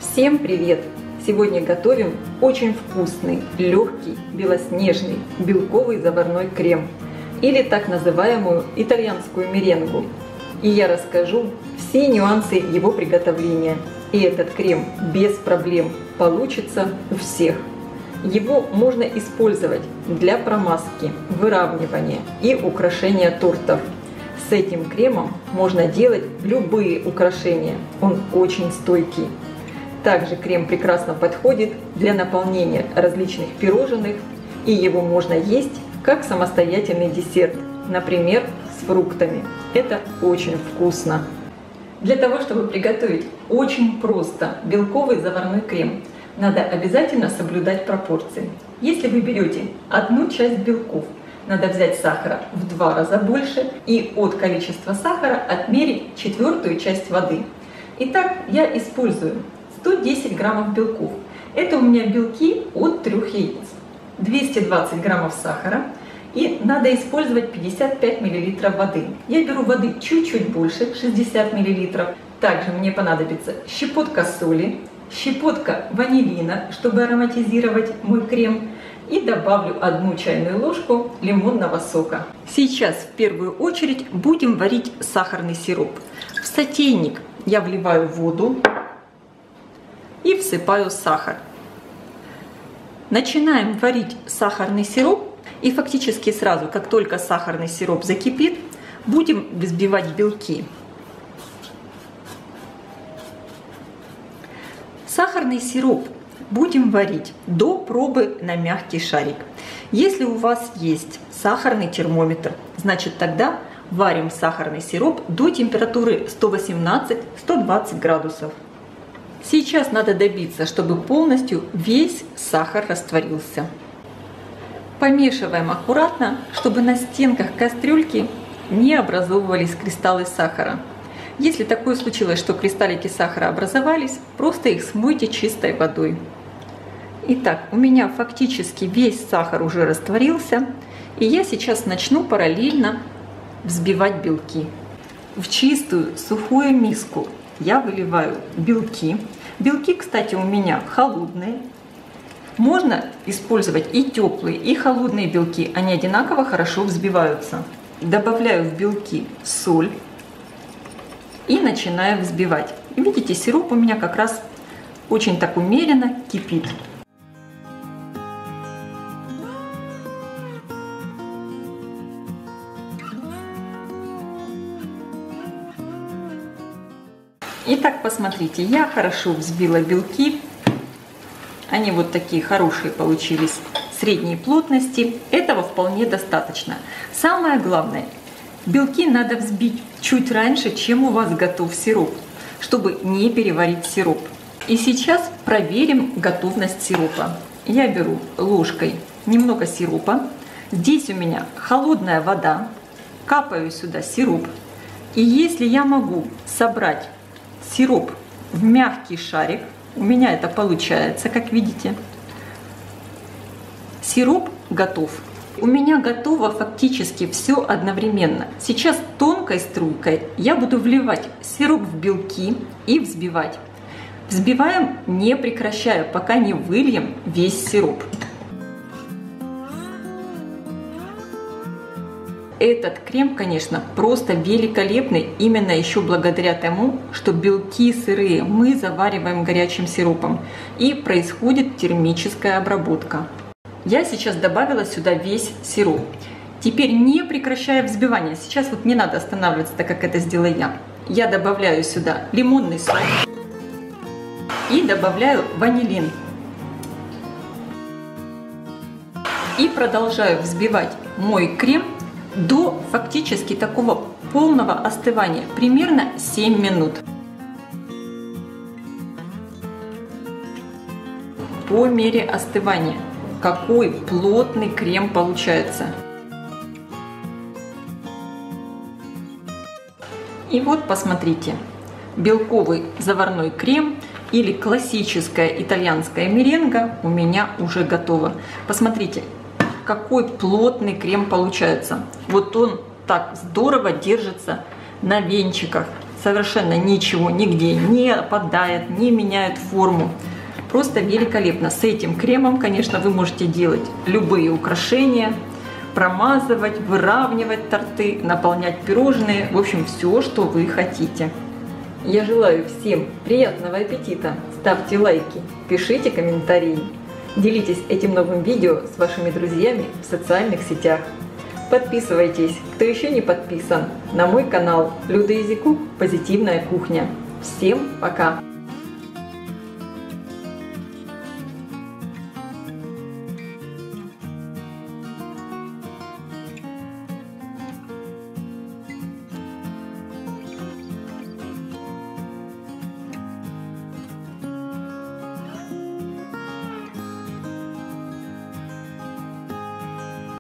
Всем привет! Сегодня готовим очень вкусный, легкий, белоснежный, белковый заварной крем или так называемую итальянскую меренгу. И я расскажу все нюансы его приготовления. И этот крем без проблем получится у всех. Его можно использовать для промазки, выравнивания и украшения тортов. С этим кремом можно делать любые украшения, он очень стойкий. Также крем прекрасно подходит для наполнения различных пирожных, и его можно есть как самостоятельный десерт, например, с фруктами. Это очень вкусно. Для того, чтобы приготовить очень просто белковый заварной крем, надо обязательно соблюдать пропорции. Если вы берете одну часть белков, надо взять сахара в 2 раза больше и от количества сахара отмерить 1/4 часть воды. Итак, я использую 110 граммов белков. Это у меня белки от 3 яиц. 220 граммов сахара. И надо использовать 55 мл воды. Я беру воды чуть-чуть больше, 60 мл. Также мне понадобится щепотка соли, щепотка ванилина, чтобы ароматизировать мой крем. И добавлю 1 чайную ложку лимонного сока. Сейчас в первую очередь будем варить сахарный сироп. В сотейник я вливаю воду и всыпаю сахар. Начинаем варить сахарный сироп, и фактически сразу, как только сахарный сироп закипит, будем взбивать белки. Сахарный сироп будем варить до пробы на мягкий шарик. Если у вас есть сахарный термометр, значит тогда варим сахарный сироп до температуры 118-120 градусов. Сейчас надо добиться, чтобы полностью весь сахар растворился. Помешиваем аккуратно, чтобы на стенках кастрюльки не образовывались кристаллы сахара. Если такое случилось, что кристаллики сахара образовались, просто их смойте чистой водой. Итак, у меня фактически весь сахар уже растворился, и я сейчас начну параллельно взбивать белки. В чистую сухую миску я выливаю белки. Белки, кстати, у меня холодные. Можно использовать и теплые, и холодные белки. Они одинаково хорошо взбиваются. Добавляю в белки соль и начинаю взбивать. Видите, сироп у меня как раз очень так умеренно кипит. Итак, посмотрите, я хорошо взбила белки. Они вот такие хорошие получились, средней плотности. Этого вполне достаточно. Самое главное, белки надо взбить чуть раньше, чем у вас готов сироп, чтобы не переварить сироп. И сейчас проверим готовность сиропа. Я беру ложкой немного сиропа. Здесь у меня холодная вода. Капаю сюда сироп. И если я могу собрать сироп в мягкий шарик, у меня это получается, как видите. Сироп готов. У меня готово фактически все одновременно. Сейчас тонкой струйкой я буду вливать сироп в белки и взбивать. Взбиваем, не прекращая, пока не выльем весь сироп. Этот крем, конечно, просто великолепный, именно еще благодаря тому, что белки сырые мы завариваем горячим сиропом и происходит термическая обработка. Я сейчас добавила сюда весь сироп. Теперь не прекращая взбивания, сейчас вот не надо останавливаться, так как это сделала я. Я добавляю сюда лимонный сок и добавляю ванилин. И продолжаю взбивать мой крем до фактически такого полного остывания, примерно 7 минут. По мере остывания, какой плотный крем получается. И вот посмотрите, белковый заварной крем или классическая итальянская меренга у меня уже готова. Посмотрите, какой плотный крем получается. Вот он так здорово держится на венчиках. Совершенно ничего нигде не опадает, не меняет форму. Просто великолепно. С этим кремом, конечно, вы можете делать любые украшения, промазывать, выравнивать торты, наполнять пирожные. В общем, все, что вы хотите. Я желаю всем приятного аппетита. Ставьте лайки, пишите комментарии. Делитесь этим новым видео с вашими друзьями в социальных сетях. Подписывайтесь, кто еще не подписан, на мой канал Люда Изикук «Позитивная кухня». Всем пока!